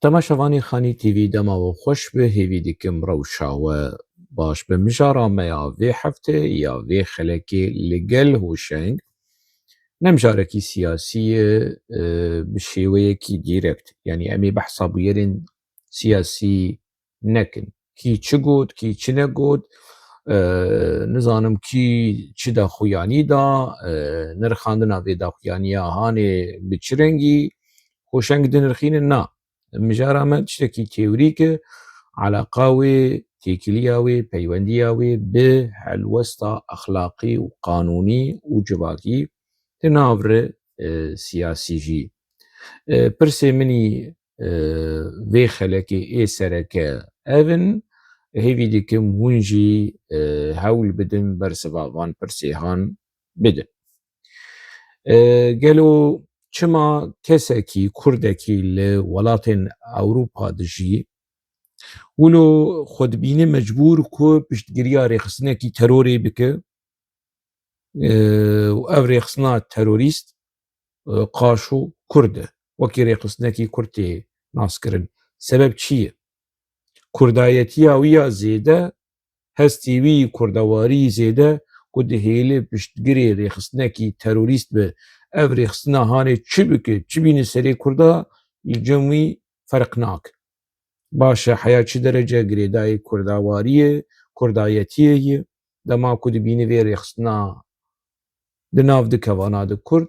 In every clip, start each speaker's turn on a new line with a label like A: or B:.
A: تەماشەوانی خانی تیڤی دەماوە خۆش بێ هێوی دیکەم ڕەوشاوە باش بە میژارامەیە vê heftê ya vê xelekê li gel hûşeng nemjarekî siyasî ye bi şêweyekî dîrekt yanî em ê behsa bûyerên siyasî nekin. Kî çi got, kî çi negot, nizanim kî çi daxuyanî da, nirxandina vê daxuyaniya hanê bi çi rengî hûşeng dinirxînin na. Mijara me tiştekî têwrîk e eleqa wê, têkiliya wê, peywendiya wê bi helwesta exlaqî û qanûnî û civakî di nav re siyasî jî. Pirsê minî vê xelekê ê sereke ev in, hêvî dikim hûn jî hewl bidin bersiva van pirsêhan bidin. Gelo çima kesekî Kurdekî li welatên Ewropa dijî wilo xwe dibîne mecbûr ku piştgiriya rêxistinekî terorê bike û ev rêxistina terorîst qaşo Kurd e. Wekî rêxistinekî Kurd tê naskirin. Sebeb çi ye? Kurdayetiya wî ya zêde, hestê wî kurdewarî zêde ku dihêle piştgirê rêxistinekî terorîst bi ev rêxistina hanê çi bike, çi bîne serê Kurda li cem wî ferq nake. Baş e heya çi derece girêdayî kurdawarî ye, kurdayetiyê ye, dema ku dibînî vê rêxistina di nav dike vana di Kurd,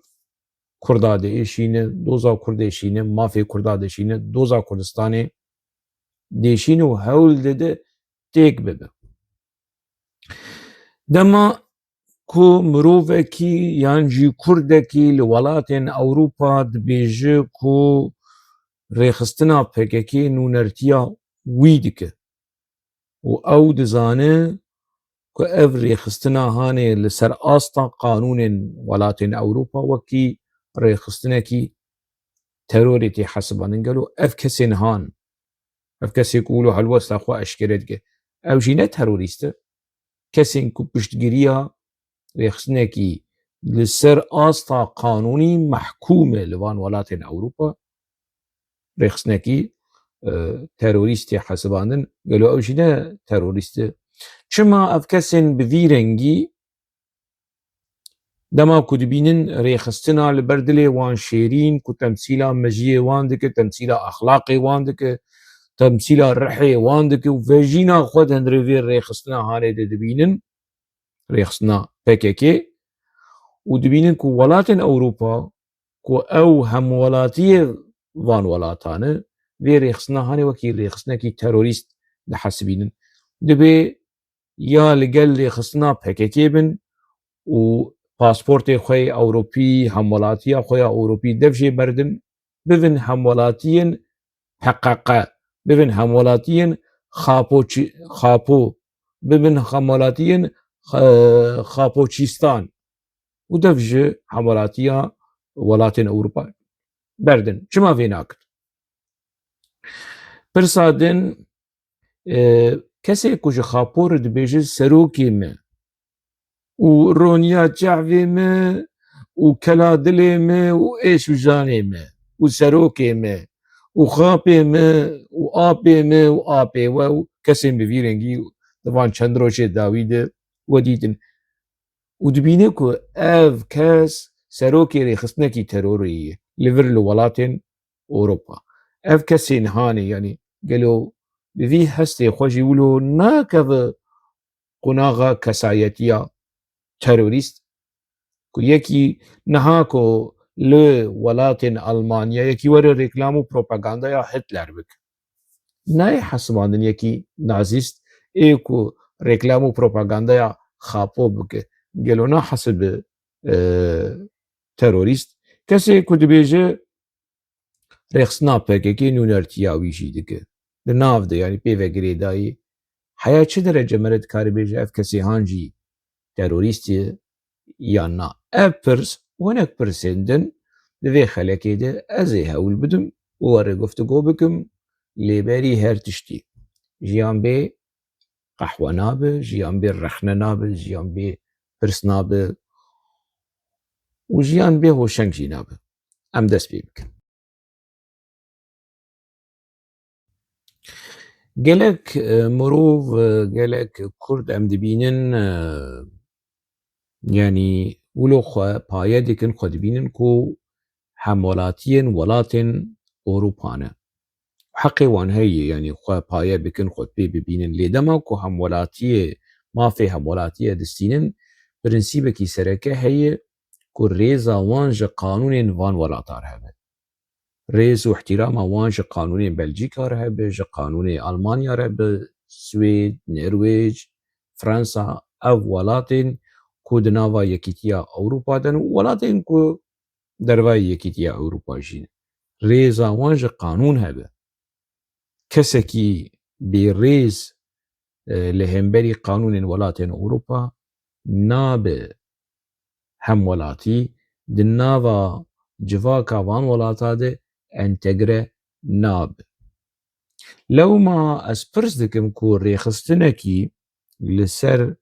A: Kurda diêşîne, doza Kurd êşîne, mafê Kurda dişîne, doza Kurdistanê diêşîne û hewl dide têk bibe. Dema ku mirovekî yan jî Kurdekî li welatên Ewropa dibêje ku rêxistina PKK nûnertiya wî dike û ew dizane ku ev rêxistina hanê li ser asta qanûnên welatên Ewropa wekî rêxistinekî terorê tê hesibanin. Gelo ev kesên han, ev kesê ku wilo helwesta xwe eşkere dike, ew jî ne terorîst e? Kesên ku piştgiriya rêxistinekî li ser asta qanûnî mehkûm e li van welatên Ewropa, rêxistinekî terorîst tê hesibandin, gelo ew jî ne terorîst e. Çima ev kesên bi vî rengî dema ku dibînin rêxistina li ber dilê wan şêrîn ku temsîla mejiyê wan dike, temsîla exlaqê wan dike, temsîla rihê wan dike û vejîna xwe tendiri vê rêxistina hanê de dibînin, rêxistina PKK û dibînin ku welatên Ewropa ku ew hemwelatiyê van welatan e, vê rêxistina hanê wekî rêxistinekî terorîst dihesibînin. Dibe ya li gel rêxistina PKK bin û pasportê xwe yê Ewropî, hemwelatiya xwe ya Ewropî dev jê berdin, bivin hemwelatiyên PQQ, bivin hemwelatiyên Xapo, bivin hemwelatiyên Xapoçîstan û dev ji hemwelatiya welatên Ewropa berdin. Çima vê nakin? Pirsa din kesê ku ji Xapo re dibêje serokê me û roniya çavê me û kela dilê me û êşvijanê me û serokê me û xapê me û apê me û apê we û kesên bi vî rengî di van çend rojê dawî de we dîtin û dibîne ku ev kes serokê rêxistinekî terorê ye li vir li welatên Ewropa. Ev kesên hanê yanî gelo bi vî hestê xwe jî wilo nakeve qonaxa kesayetiya terorîst ku yekî niha ku li welatên Almanyayekî were rêklam û propagandaya Hitler bike. Nayê hesibandin yekî nazîst ê ku rêklam û propagandaya Xapo bike. Gelo nahesibe terorîst. Kesê ku dibêje rêxistina PKK nûnertiya wî jî dike. Di nav de yanî pêve girêdayî heya çi derece me re dikarî bêje ev kesê han jî terorîst ye yan na? Ev pirs hinek pirsên din di vê xelekê de ez ê hewl bidim û were guftego bikim lêberî her tiştî. Jiyan bê qehwe nabe, jiyan bê rexne nabe, jiyan bê pirs nabe û jiyan bê hûşeng jî nabe. Em dest pê bikin. gelek mirov gelek Kurd em dibînin yanî wilo xwe paye dikin xwe dibînin ku hemwelatiyên welatên Ewropa ne. Heqê wan heye yanî xwe paye bikin xwe pê bibînin lê dema ku hemwelatiyê mafê hemwelatiyê distînin prinsîpekî sereke heye ku rêza wan ji qanûnên van welata re hebe. Rêz û ihtirama wan ji qanûnên Belçîka re hebe, ji qanûnê Almanya re hebe, Swêd, Nêrwêj, Fransa ev welatên ku di nava Yekîtiya Ewropa de ne û welatên ku dervayê Yekîtiya Ewropa jî ne. Rêza wan ji qanûn hebe. Kesekî bêrêz li hemberî qanûnên welatên Ewropa nabe hemwelatî di nava civaka van welata de entegre nabe. Lewma ez pirs dikim ku rêxistinekî li ser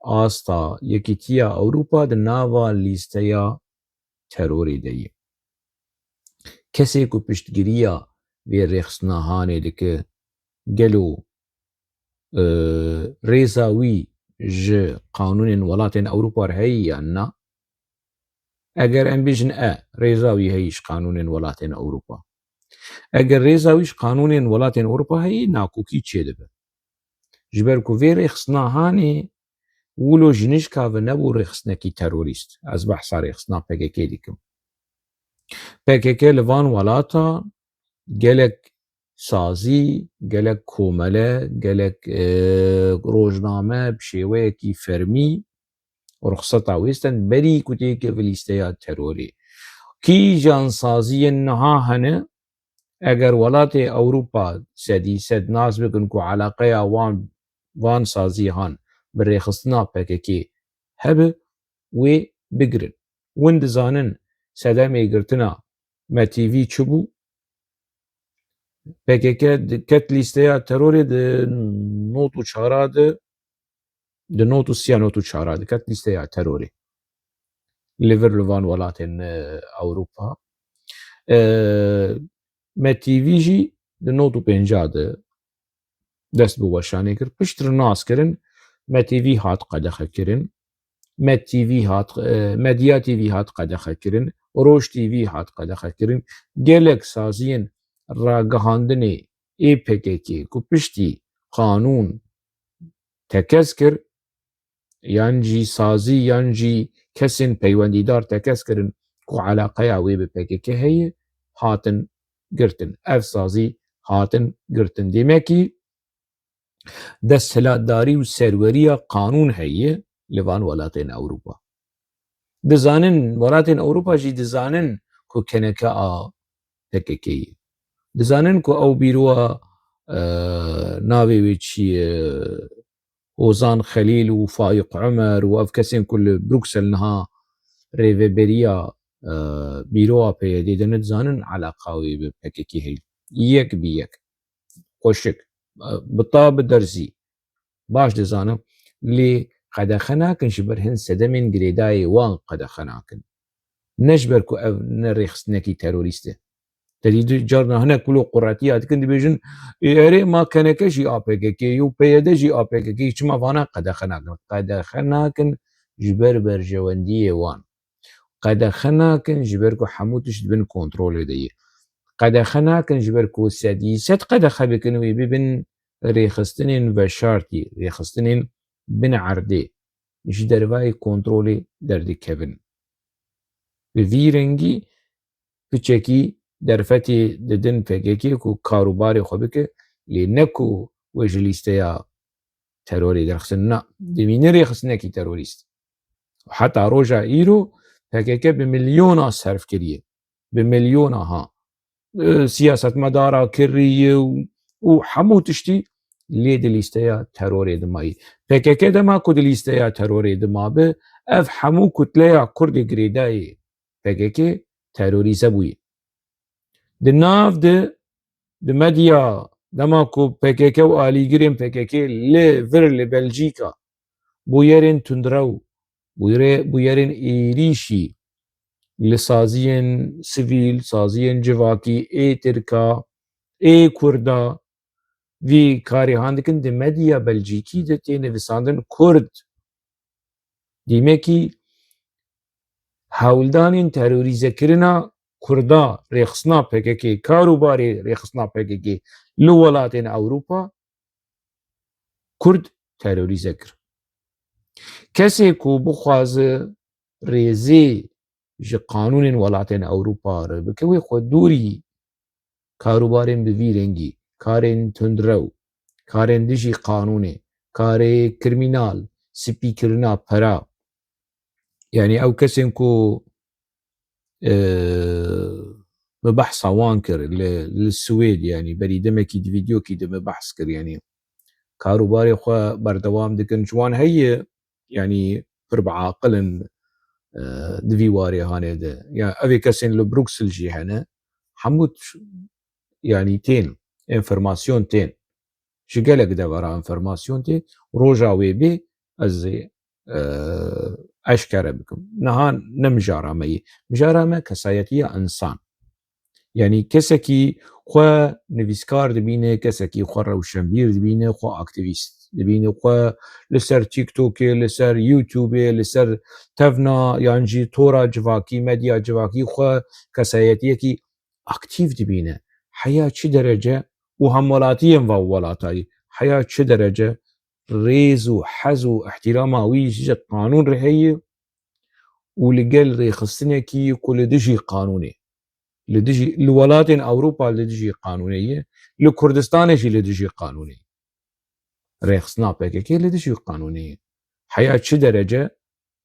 A: asta Yekîtiya Ewropa di nava lîsteya terorê de ye. Kesê ku piştgiriya vê rêxistina hanê dike gelo rêza wî ji qanûnên welatên Ewropa re heye yan na? Eger em bêjin rêza wî heye ji qanûnên welatên Ewropa. Eger rêza wî ji qanûnên welatên Ewropa heye nakokî çêdibe. Ji ber ku vê rêxistina hanê wilo ji nişka ve nebû rêxistinekî terorîst. Ez behsa rêxistina PKK dikim. PKK li van welata gelek sazî, gelek komele, gelek rojname bi şêweyekî fermî ruxseta wêstin berî ku tê keve lîsteya terorê. Kîjan saziyên niha hene eger welatê Ewropa sedî sed nas bikin ku eleqeya wan van saziyan bi rêxistina PKK hebe wê bigirin. Hûn dizanin sedemê girtina MTV çi bû? PKK ket lîsteya terorê di not û çara de di not û siya not û çara diket lîsteya terorê li vir li van welatên Ewropa. MTV jî di not û pênca de dest bi weşanê kir. Piştre nas kirin MTV hat qedexekirin, MedTV hat, Medya TV hat qedexekirin, Roj TV hat qedexekirin. Gelek saziyên ragihandinê ê PKK ku piştî qanûn tekez kir yan jî sazî yan jî kesên peywendîdar tekez kirin ku eleqeya wê bi PKK heye hatin girtin. Ev sazî hatin girtin. Demekî desthilatdarî û serweriya qanûn heye li van welatên Ewropa. Dizanin welatên Ewropa jî dizanin ku keneke a PKK ye. Dizanin ku ew bîrowa navê wê çi ye Ozan Xelîl û Faiq Umer û ev kesên ku li Bruksel niha rêveberiya bîrowa PYD de ne dizanin eleqa wê bi PKK heye. Yek bi yek. Xweşik. Bi ta bi derzî. Baş dizanim lê qedexe nakin ji ber hin sedemên girêdayê wan qedexe nakin. Ne ji ber ku ev ne rêxistinekî terorîst e. Derî carna hinek wilo quretiya dikin dibêjin erê ma keneke jî a PKK û PYD jî a PKK çima vanan qedexe nakin. Qedexe nakin ji ber berjewendiyê wan. Qedexe nakin ji ber ku hemû tişt bin kontrolê de ye. Qedexe nakin ji ber ku sedî sed qedexe bikin wê bibin rêxistinên veşartî, rêxistinên bin erdê ji dervayê kontrolê derdikevin. Bi vî rengî piçekî derfetê didin PKK ku karûbarê xwe bike lê ne ku wê ji lîsteya terorê derxistin na dimînin rêxistinekî terorîst. Heta roja îro PKK bi milyona serf kiriye. Bi milyona ha. Siyasetmedara kiriye û hemû tiştî lê di lîsteya terorê dimayî. PKK dema ku di lîsteya terorê dimabe ev hemû kutleya Kurdê girêdayê PKK terorîze bûye. Di nav de di medya dema ku PKK û alîgirên PKK li vir li Belçîka bûyerên tundrew bûyerên êrîşî li saziyên sivîl, saziyên civakî ê Tirka, ê Kurda وی کاری هاندکن دی مدیا بلژیکی ده تی نویساندن کرد دیمه کی هولدانین تروریزه کرنا کردا ریخصنا پککی کاروباری ریخصنا پککی لو ولاتین اوروپا کرد تروریزه کر کسی کو بخوازه ریزی ji qanûnên welatên Ewropa re bike wê xwe dûrî karobarên bi vî rengî, karên tundrew, karên dijî qanûnê, karê kirmînal, spîkirina pera, yanî ew kesên ku bi behsa wan kir li Swêd yanî berî demekî di vîdyokî de me behs kir yanî karobarê xwe berdewam dikin ji wan heye yanî pir biaqil in di vî warêhanê de ya ev ê kesên li Bruxel jî hene hemû yanî tên enformasyon tên ji gelek devera enformasyon tê roja wê bê ez ê eşkere bikim niha ne mijara me yê mijara me kesayetiya insan yanî kesekî xwe nivîskar dibîne kesekî xwe rewşenbîr dibîne xwe aktivîst dibîne xwe li ser TikTokê li ser YouTubeê li ser tevna yan jî tora civakî medya civakî xwe kesayetiyekî aktiv dibîne heya çi derece û hemwelatiyên va welatayî heya çi derece rêz û hez û ihtirama wî ji qanûn re heye û li gel rêxistinekî ku li dijî qanûnê li dijî li welatên Ewropa li dijî qanûnê ye li Kurdistanê jî li dijî qanûnê ye rêxistina PKK li dijî qanûnê ye heya çi derece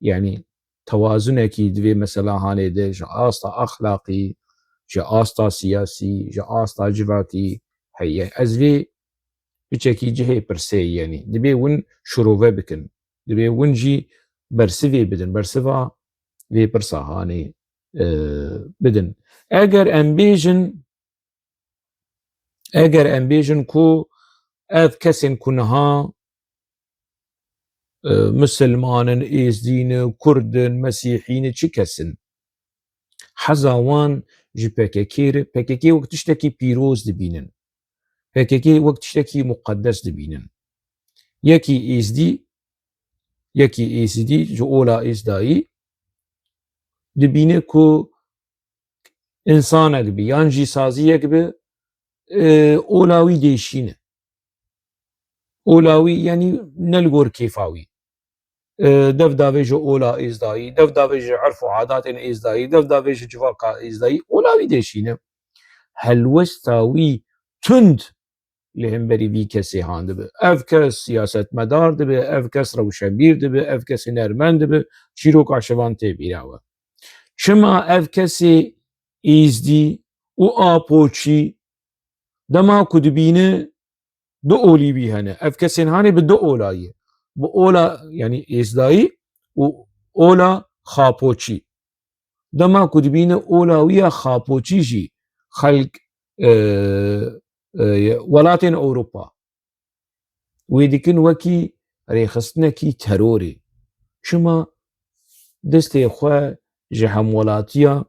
A: yanî tewazunekî divê mesela hanê de ji asta axlaqî ji asta siyasî ji asta civakî heye ez vê biçekî cihê pirsê yanî divê hûn şirove bikin divê hûn jî bersivê bidin bersiva vê pirsa hanê bidin eger em bêjin ku ev kesên ku niha misilmanin êzdîn Kurdin mesîhîn çi kesin heza wan ji PKK re PKK wek tiştekî pîroz dibînin PKK wek tiştekî muqeddes dibînin yekî êzidî ji ola êzdayî dibîne ku insanek bî yan jî saziyek bi ola wî değişîne ola wî yanî ne li gor kêfa wî dev davê ji ola êzdayî dev davê ji erf û adatên êzdayî dev davê ji civaka êzdayî ola wî değişîne helwesta wî tund li hemberî vî kesê han dibe ev kes siyasetmedar dibe ev kes rewşenbîr dibe ev kes hunermend dibe çîroka şivan tê bîra we çima ev kesê êzdî û apoçî dema ku dibîne du olî bî hene ev kesên hanê bi du ola ye bi ola yanî êzdayî û ola xapoçî dema ku dibîne ola wî ya xapoçî jî xelk welatên Ewropa wê dikin wekî rêxistinekî terorê çima destê xwe ji hemwelatiya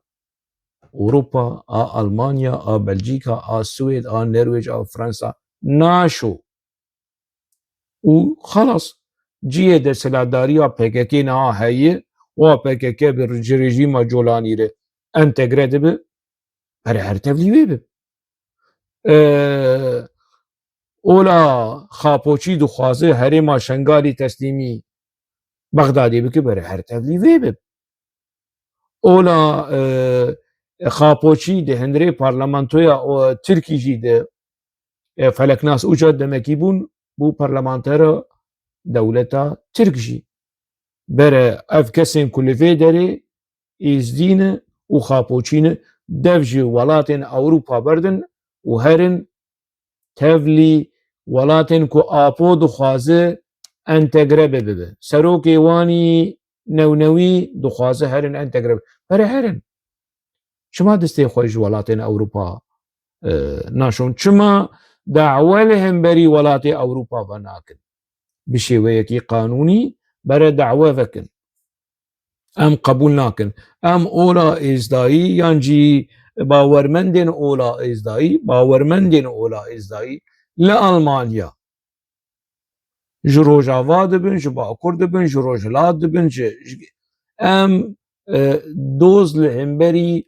A: Ewropa a Almanya a Belçîka a Swêd a Nerwêc a Fransa naşo û xelas ciyê de silahdariya PKK niha heye wa PKK bi ji rejîma Colanî re entegre dibe berê her tevlî wê be ola xapoçî dixwaze herêma Şengalî teslîmî Bexdadê bike berê her tevlî wê be ola xapoçî di hundirê parlamentoya Tirkî jî de feleknas ûca demekî bûn bû parlamentera dewleta Tirk jî bere ev kesên ku li vê derê êzdî ne û xapoçî ne dev ji welatên Ewropa berdin û herin tevlî welatên ku apo dixwaze entegre bibe serokê wanî newnewî dixwaze herin entegre bibe berê herin çima destê xwe ji welatên Ewropa naşon çima dawê li hemberî welatê Ewropa ve nakin bi şêweyekî qanûnî bere dawê vekin em qebûl nakin em ola êzdayî yan jî bawermendên ola êzdayî bawermendên ola êzdayî لألمانيا ji Rojava dibin, ji Bakur dibin, ji Rojhilat dibin, em doz li hemberî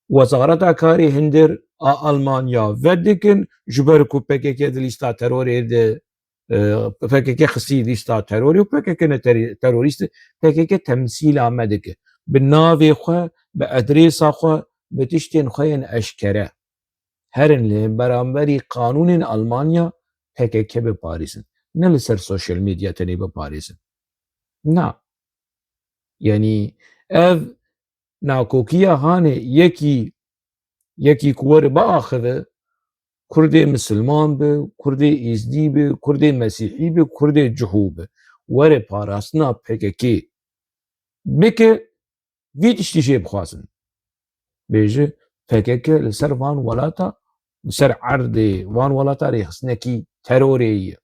A: Wezareta Karê Hindir a Almanya vedikin ji ber ku PKK di lîsta terorê de PKK xistî lîsta terorê û PKK ne terorîst PKK temsîla me dike bi navê xwe bi edrêsa xwe bi tiştên xwe yên eşkere herin li beramberî qanûnên Almanya PKK biparêzin ne li ser sosyal medya tenê biparêzin na yanî ev nakokiya hanê yekî ku were biaxive Kurdê Misilman bi, Kurdê Êzdî bi, Kurdê Mesîhî bi, Kurdê cihû bi were parastina PKK bike vî tiştî jê bixwazin bêje PKK li ser van welata li ser erdê van welata rêxistinekî terorê ye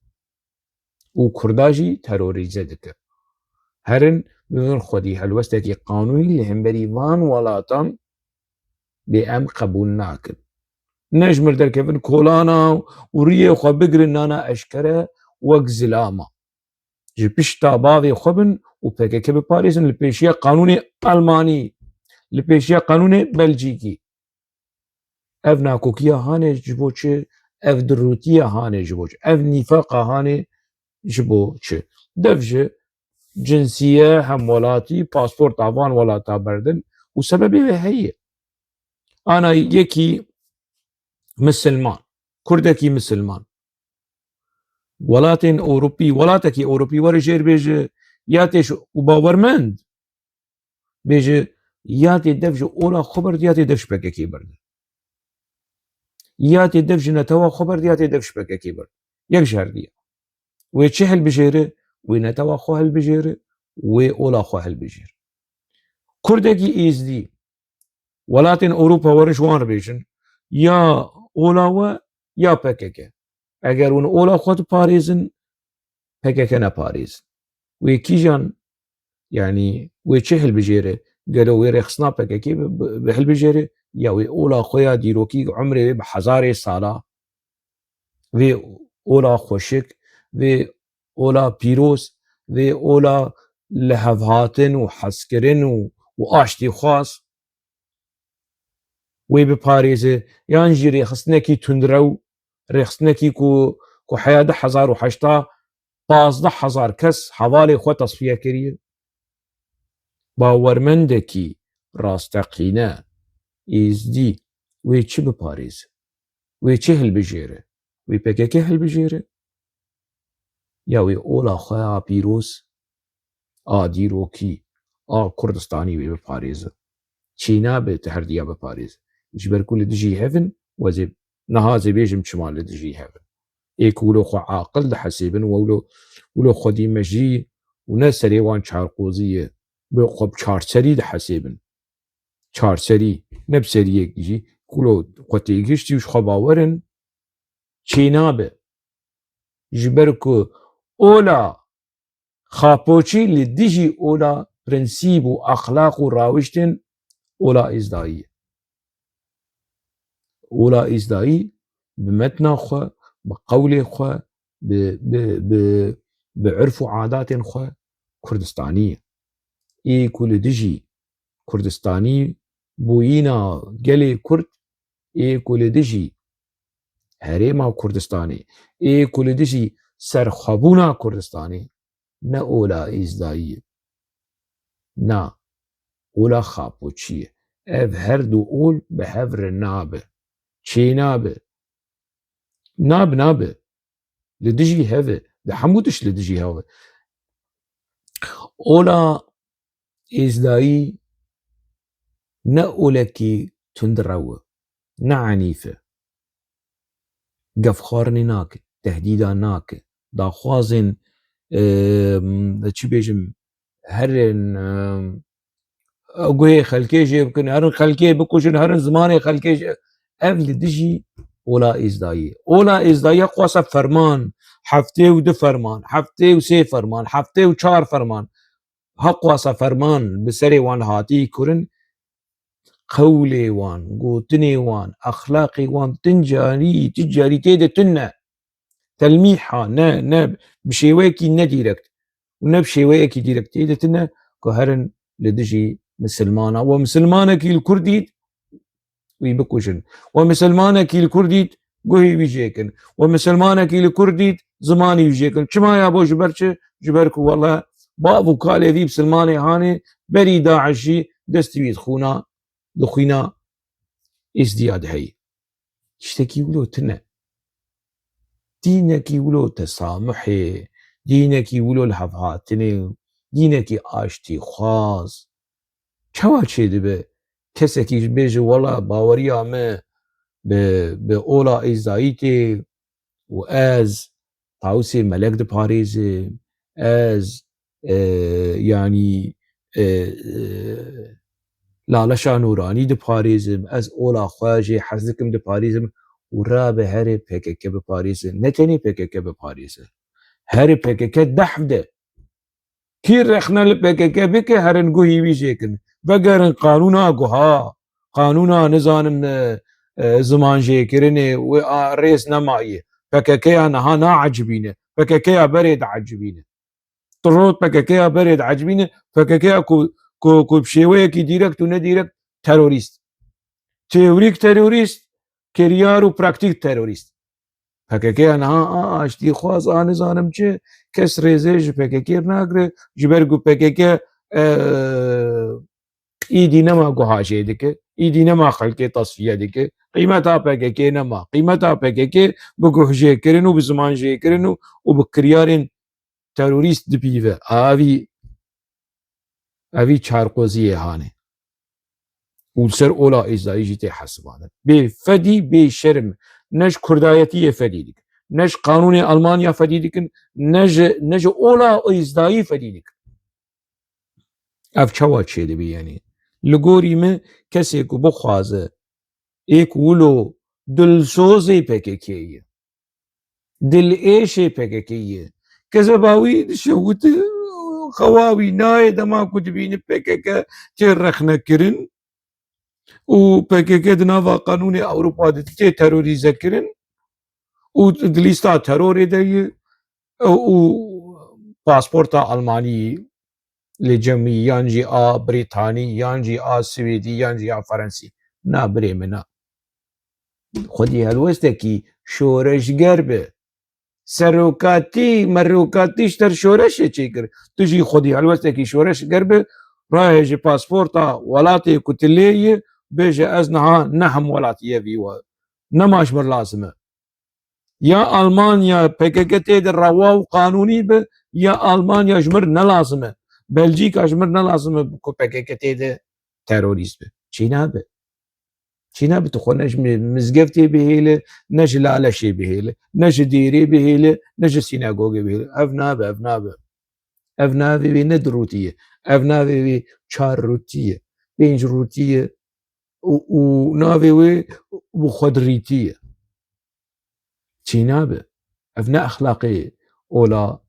A: û Kurda jî terorîze dike herin bibin xwedî helwestekî qanûnî li hemberî van welatan bê em qebûl nakin ne ji mir derkevin kolana û riyê xwe bigirin nana eşkere wek zilama ji pişta bavê xwe bin û PKK biparêzin li pêşiya qanûnê Almanî li pêşiya qanûnê Belcîkî ev nakokiya hanê ji bo çi ev dirûtiya hanê ji bo çi ev nîfaqa hanê ji bo çi dev ji cinsiye hemwelatî pasporta van welata berdin û sebebê wê heye ana yekî Misilman Kurdekî Misilman welatên Ewropî welatekî Ewropî were jêr bêje ya tê û bawermend bêje ya tê dev ji ola xwe bird ya tê dev ji PKK bird ya tê dev ji netewa xwe bird ya tê dev ji PKK bird yek ji her diye wê çi hilbijêre wê netewa xwe hilbijêre wê ola xwe hilbijêre Kurdekî Êzdî welatên Ewropa werin ji wan re bêjin ya ola we ya PKK eger hûn ola xwe diparêzin PKK neparêzin wê kîjan yanî wê çi hilbijêre gelo wê rêxistina PKK bihilbijêre ya wê ola xwe ya dîrokî emerê wê bi hezarê sala vê ola xweşik vê ola pîroz vê ola li hevhatin û hezkirin û aştî xwaz wê biparêze yan jî rêxistinekî tundrew rêxistinekî ku heya 2008 15,000 kes hevalê xwe tesfiye kiriye bawermendekî rasteqîne Êzdî wê çi biparêze wê çi hilbijêre wê PKK hilbijêre ya wê ola xwe a pîroz a dîrokî a Kurdistanî wê biparêze çî nabe ti her diya biparêze ji ber ku li dijî hevin wezê niha zêbêjim çima li dijî hevin ê ku wilo xwe aqil dihesibin wilo xwedî mejî û ne serê wan çarqozî ye bi xwe çarserî dihesibin çarserî ne bi seriyek jî wilo xwe têgihiştî û ji xwe bawerin çê nabe ji ber ku ola xapoçî li dijî ola prinsîp û exlaq û rawiştên ola êzdayî ye ola êzdayî bi metna xwe bi qewlê xwe bi irf û adatên xwe Kurdistanî ye ê ku li dijî Kurdistanî bûyîna gelê Kurd ê ku li dijî herêma Kurdistanê ê ku li dijî serxwebûna Kurdistanê ne ola êzdayî ye na ola xapoçî ye ev her du ol bi hev re nabe çê nabe li dijî hev e di hemû tişt li dijî hev e ola êzdayî ne olekî tundrew e ne enîf e gevxwarinê nake tehdîdan nake daxwazên çi bêjim herên guhê xelkê jê bikin herin xelkê bikuşin herin zimanê xelkê ev li dijî ola êzdayî ye ola êzdayî qasa ferman heftê û 2 ferman heftê û 3 ferman heftê û 4 ferman qasa ferman bi serê wan hatî kirin قولي وان قوتني وان أخلاقي وان تجاري تيدا تنة تلميحة نا بشيوكي نديركت ونبشيوكي ديركت تيدا تنة كهرن لدجي مسلمانة ومسلمانة كي الكرديت ويبكوشن ومسلمانة كي الكرديت قوهي بيجيكن ومسلمانة كي الكرديت زماني بيجيكن شما يا بو جبرش جبركو والله بابو كالي ذي بسلماني هاني بري داعشي دستويت خونا دخينا ازدياد هي اشتكي ولو تنه دينك ولو تسامحي دينك ولو الحفاتني دينك آشتي خاص چوا چه دبه کسکی بیجه والله باوریا ما به اولا ایزایتی و از تاوسي ملك دي باريس از يعني لالشا نوراني دي باريس از اولا خواجي حزكم دي باريس ورابه هري PKK بباريس نتني PKK بباريس هري PKK دحفده كير رخنا PKK بك هرن قوهي بيجيكن بقرن قانونا قوها قانونا نزانم زمان جيكرني وريس نمائي PKK انا نا عجبينه PKK بريد عجبينه طروت PKK بريد عجبينه PKK كو بشيويكي ديركت و نديركت تيروريست تيوريك تيروريست كريار و براكتيك تيروريست PKK انا اشتي خواز انا زانم چه كس ريزيج PKK ناگره جبرگو PKK ايدي نما قهاجي ديك ايدي نما خلقي تصفيه ديك قيمتها PKK نما قيمتها PKK بقهجي كرنو بزمان جي كرنو وبكريارين تيروريست دبيفه اوی چارقوزیه هانه ولسر اولا ازدایی جیتی حسبانه به فدی به شرم نج کردایتی فدی دیک نج قانون المانیا فدی دیکن نج اولا ازدایی فدی دیک اف چوا چه دی بیانی لگوری من کسی که بخوازه ایک ولو دلسوزی PKK'یه دل ایشی PKK'یه کسی باوی شوت خواوی نای دما کتبین PKK چه رخنه کرن و PKK دناوا قانون اوروبا دي تيروريزه كرن و ليستا تيرور دي و باسبورتا الماني لجميع يانجي بريطاني يانجي سويدي يانجي فرنسي نا بريمنا خدي هالوستكي شورش قربه سروكاتي مروكاتي اشتر شورش چيكر تجي خدي هالوستكي شورش قربه رايج باسبورتا ولاتي كتليه بيجي ازنها نهم ولاتيه فيوا نماش بر لازمه يا المانيا PKK تيد رواو قانوني ب يا المانيا جمر نلازمه بلجيكا جمر نلازمه بكو PKK تيد تيروريست ب چينا بتخونج مزگفتي بهيله نج لالشي بهيله نج ديري بهيله نج سيناغوغي بهيله افنابي بندروتيه افنابي چار روتيه بينج روتيه و ناوي وخدريتيه چينابه افنا اخلاقي اولا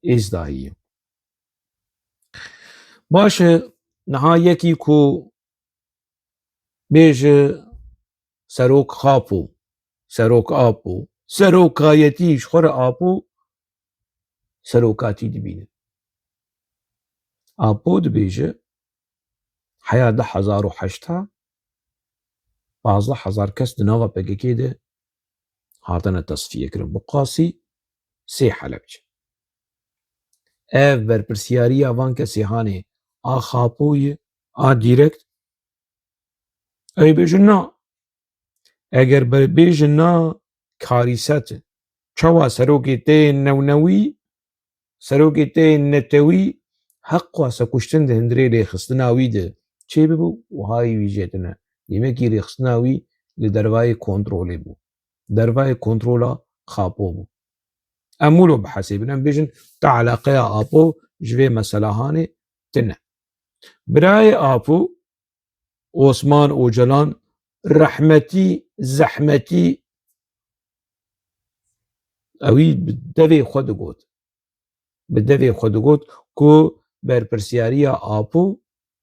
A: ازداهيه باشه نهايكي كو بيجه سروك خاپو سروك آپو سروكايتيش خور آپو سروكاتي دبينه آپو دبيجه حيا 10,008 15,000 كس دناوا PKK ده هاتنا تصفيه كرن بقاسي سي حلبج اف برپرسياريا وان كسي هاني خاپوي ديركت اي بيجنا اگر بيجنا كاريسات چوا سروكي تي نونوي سروكي تي نتوي حق واسا كشتن ده هندري لي خستناوي ده چه ببو وهاي ويجيتنا يمكي لي خستناوي لدرواي كنترولي بو درواي كنترولا خاپو بو امولو بحسيبنا بيجن تعلاقيا آپو جوي مسألة هاني تنه براي آپو عثمان اوجلان رحمتي زحمتي اوي بدوي خود قوت كو برپرسياريا آپو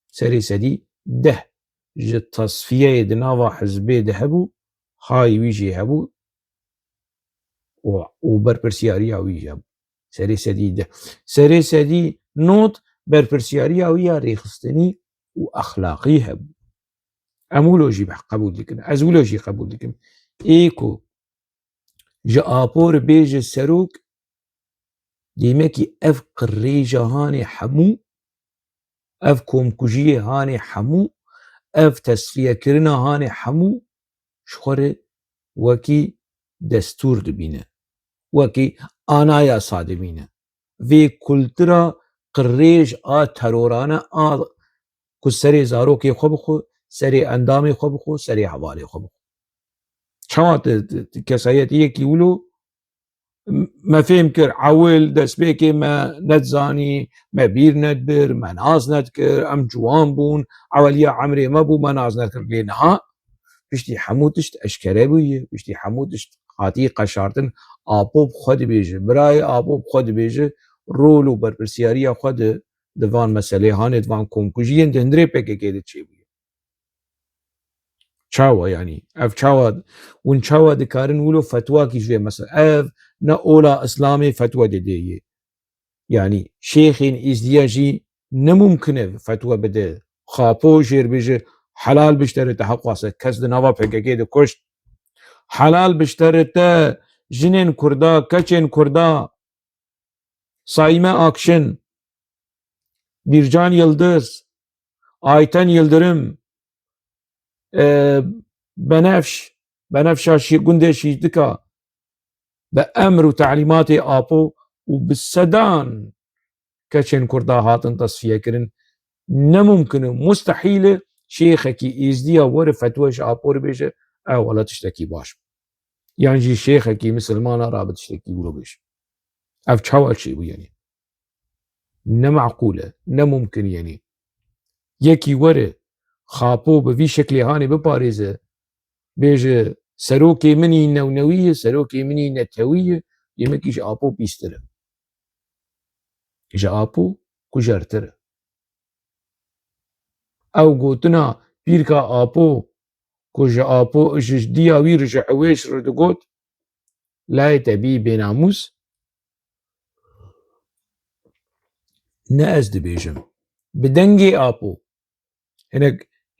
A: سري سدي ده ji tasfiyeyê di nava hizbê de hebû, hayê wî jî hebû û berpirsyariya wî jî hebû. Serê sedî de. Serê sedî not berpirsyariya wî ya rêxistinî û exlaqî hebû. Em wilo jî qebûl dikin. Ez wilo jî qebûl dikim. Ê ku ji apor bêje serok dîmekî ev qirêja hanê hemû, ev komkujiyê hanê hemû, ev tesfiyekirina hanê hemû ji xwe re wekî destûr dibîne, wekî anaya sa dibîne. Vê kultura qirêj a terorane a ku serê zarokê xwe bixwe, serê endamê xwe bixwe, serê hevalê xwe bixwe. Çawa kesayetî yekî wilo me fêm kir ewil destpêkê me nedizanî, me bîr nedbir, me naz nedkir, em ciwan bûn, eweliya emrê me bû me naz nekir. Lê niha piştî hemû tişt eşkere bûye, piştî hemû tişt hatî qeşartin, apop xwe dibêje, birayê apop xwe dibêje, rol û berpirsyariya xwe di van meselê hanê di van komkujiyên di hundirê PKK de çêbûye. Çawa yanî ev çawa hûn çawa dikarin wilo fetwakî ji vê mesele ev ne ola Islamê fetwe didêye. Yani şêxên êzdiya jî nemûmkin e fetwe bide. Xapo jêr bêje helal biştere te heqwase kes di nava PKK de kuşt. Helal biştere te jinên Kurda, keçên Kurda, Saîme Akşin, Bircan Yıldız, Ayten Yıldırım, Benefşa gundê Şîdika bi emr û te'lîmatê apo û bi sedan keçên Kurda hatin tasfiyekirin, nemûmkin e mustehîl e şêxekî êzdiya were fetwe ji apo re bêje ew wela tiştekî baş bû. Yan jî şêxekî misilmana ra bi tiştekî wilo bêje. Ev çawa çêbû yanî. Nemeqûl e, nemûmkin yanî. Yekî were xapo bi vî şeklê hanê biparêze, bêje serokê minî newnewî ye, serokê minî netewî ye, yemekî ji apo pîstir e. Ji apo kujertir e. Ew gotina pîrka apo ku ji apo ji dîya wî re ji hewêj re digot, layê te bî bênamûs, ne ez dibêjim. Bi dengê apo.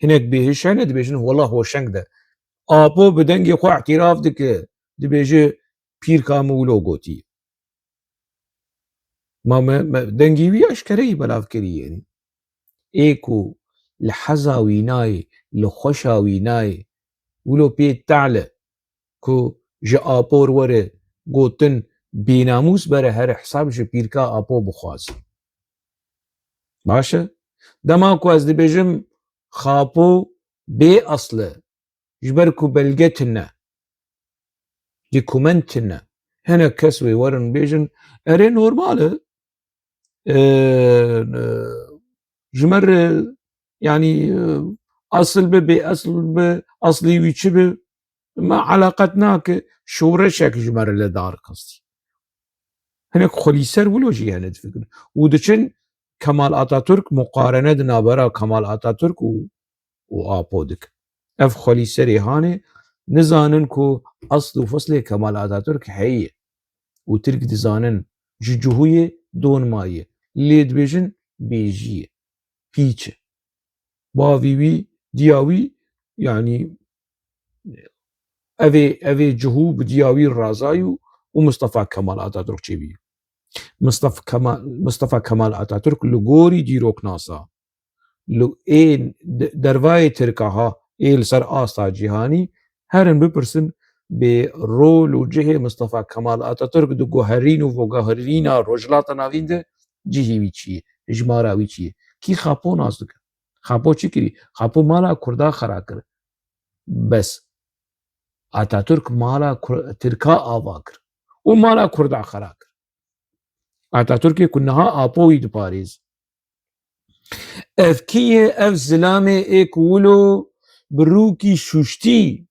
A: Hinek bêhişe hene dibêjin wela hoşeng de. Apo bi dengê xwe ihtiraf dike, dibêje pîrka min wilo gotiye. Ma me dengî wî eşkereyî belav kiriye yanî. Ê ku li heza wî nayê, li xweşa wî nayê, wilo pê tehl e ku ji apor were gotin bênamûs bere here hesab ji pîrka apo bixwaze. Baş e? Dema ku ez dibêjim xapo bê asl e, ji ber ku belge tune, dokûment tune, hinek kes wê werin bêjin erê normal e, ji me re yanî asl be bê asl be, aslî wî çi be, me eleqet nake, şoreşek ji me re li dar xistî. Hinek xwelîser wilo jî hene difikirin û diçin Kemal Atatürk muqarene di navbera Kemal Atatürk û apo dikin. Ev xwelîserê hanê nizanin ku asl û feslê Kemal Atatürk heye û Tirk dizanin ji cihûyê donma ye. Lê dibêjin bêjî ye, pîç e. Bavî wî, diya wî yanî evê cihû bi diya wî razayî û Mustafa Kemal Atatürk çêbûye. Mustafa Kemal Atatürk li gorî dîroknasa, li ên dervayê Tirkaha ê li ser asta cîhanî herin bipirsin bê rol û cihê Mustafa Kemal Atatürk di guherîn û veguherîna rojhilata navîn de cihê wî çi ye, hejmara wî çi ye. Kî xapo nas dike. Xapo çi kirî? Xapo mala Kurda xera kir. Bes Atatürk mala Tirka ava kir û mala Kurda xera kir. Atatürkê ku niha apo wî diparêz. Ev kî ye? Ev zilamê ê ku wilo bi rûkî şûştî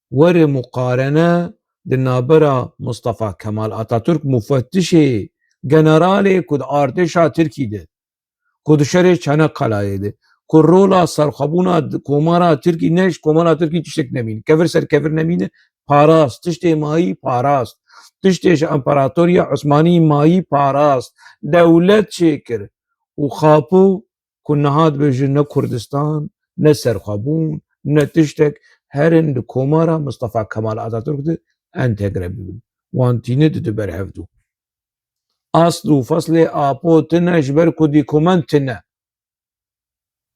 A: were muqarene di navbera Mustafa Kemal Atatürk mufettişê generalê ku di artêşa Tirkî de, ku di şerê Çanakkaleayê de, كرولا سرخبونا كومارا تركي نش كومارا تركي تشتك نمين كفر سر كفر نمين باراست تشتي ماي باراست تشتيش امبراطوريا عثماني ماي باراست دولة شكر وخابو كنا هاد بجن كردستان نسر خابون نتشتك هرن كومارا مصطفى كمال اتاتورك انت قرب وانتيني تدبر حفظو اصل وفصل ابو تنش بركو دي كومنتنا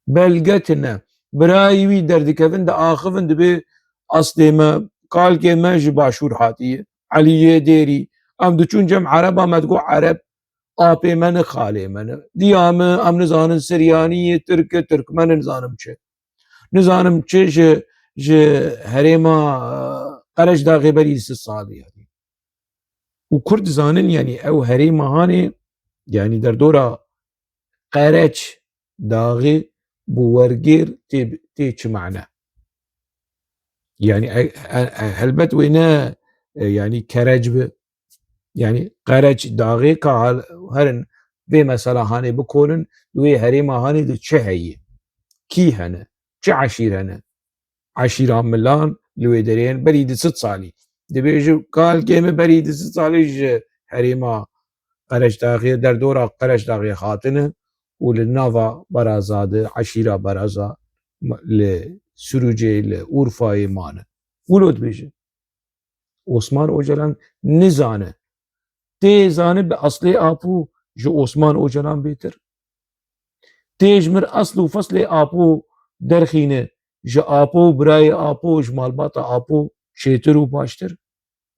A: بلغتنا برايوي دردكفن دا آخفن دبي أصلي ما قال كي ما جباشور حاتية علي ديري ام دچون جم عربا ما تقو عرب آبي من خالي من ديام ام نزانن سرياني ترك من نزانم چه نزانم چه ج هريما قرش دا غيبري سالي يعني وكرد زانن يعني او هريما هاني يعني در دورا قرش داغي بورجير تي چه معنى يعني هلبت وينا يعني كرجب يعني قرج داغي كهال هرن بي مثلا هاني بكونن دوي هريما هاني دي چه هي كي هنا چه عشير هنا عشيرة ملان لوي درين بريد 6 صالي دي بيجو قال كيما بريد 6 صالي هريما قرج داغي در دورا قرج داغي خاطنه وللنافا برازاد عشيرة برازا لسروجي لأورفاي مانه ولود بيجي عثمان اوجلان نزانه تي زانه بأصلي آبو جو عثمان اوجلان بيتر تيجمر أصل وفصل آبو درخينه جو آبو براي آبو جمال باتا آبو شيتر و باشتر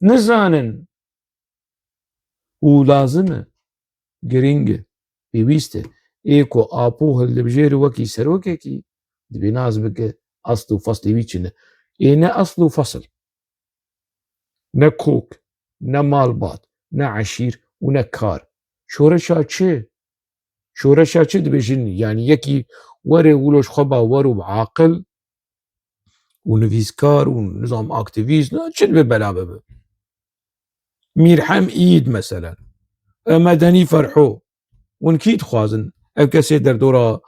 A: نزانن ولازمه گرینگه بيويسته ايكو آبو هل بجير وكي سروكي دبي ناز بك أصل وفصل ويچنه اينا أصل وفصل نه کوک نه مالبات نه عشیر و نه کار شورشا چه؟ شورشا چه دبیجن يعني یکی وره ولوش خبا ورو بعاقل و نویسکار و نظام اکتیویست چه دبی بلا ببه میرحم اید مثلا مدنی فرحو ونكيد خوازن او كسي در دورا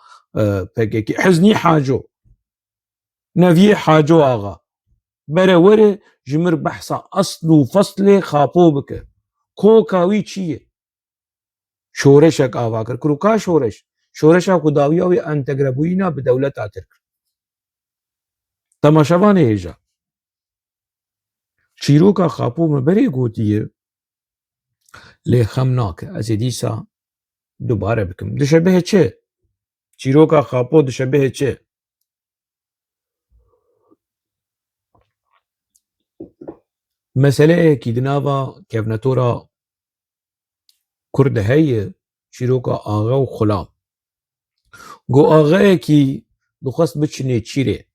A: پاكيكي حزني حاجو نفي حاجو آغا برا وره جمر بحثا أصل وفصل خاپو بك كوكاوي چيه شورشك آواكر كروكا شورشا كداوياوي أن تقربوينا بدولة ترك تماشاواني هيجا چيروكا خاپو مبري قوتيه لي خمناك أزيديسا دوباره بكم دشبه چه چيروكا خاپو دشبه چه مسألة كيدنافا كيفناتورا كرد هي چيروكا آغا و خلام گو آغا كي دخست بچنه چيره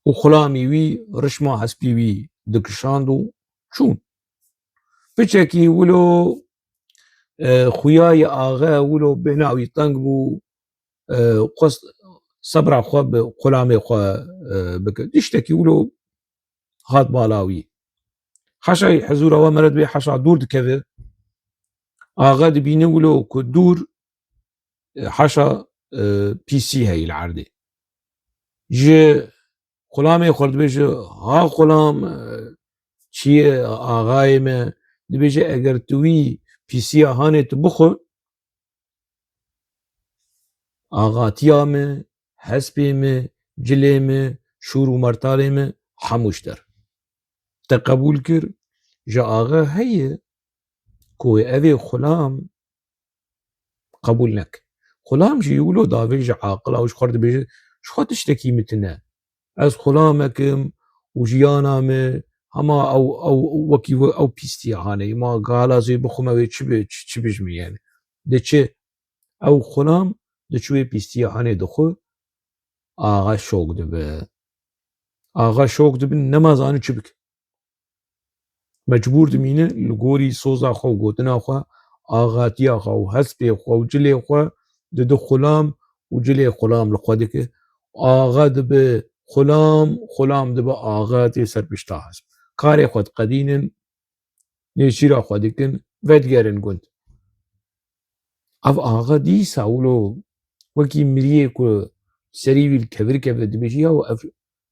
A: و خلامي وي رشما حسبي وي دكشاندو چون بچكي ولو خوياي آغا ولو بناوي طنق بو قصد صبرا خوا بخلامي خوا بك دشتكي ولو هات بالاوي حشا حزورا ومرد بي حشا دور دكذا آغا دبينه ولو كدور حشا بي سي هاي العردي جي خلامي خورد بيجي ها خلام چي آغاي ما دبيجي اگر توي بي سي هاني تبخو آغاتيا ما حسبي ما جلي ما شور ومرتالي ما حموشتر تقبول كر جا آغا هي كوي أذي خلام قبول نك خلام جي يقولوا دافيج عاقل أو شخرد بيجي شخو تشتكي متنا از خلامكم وجيانا ما هما أو وكي أو بيستي هاني ما قالا زي بخوما وي چي بجمي يعني ده چه أو خلام ده چوي بيستي هاني دخو آغا شوق دبه آغا شوق دبه نمازانو چي بك مجبور دمينه لغوري سوزا خو گوتنا خو آغاتيا خو حسبي خو وجلي خو ده خلام وجلي خلام لخودك آغا دبه خلام دبه آغا تي سر بشتا حسب كاري خود قدينن نشيرا خودكن ودگرن گند اف آغا دي ساولو وكي مريه كو سري الكبر كبر دبيجي هو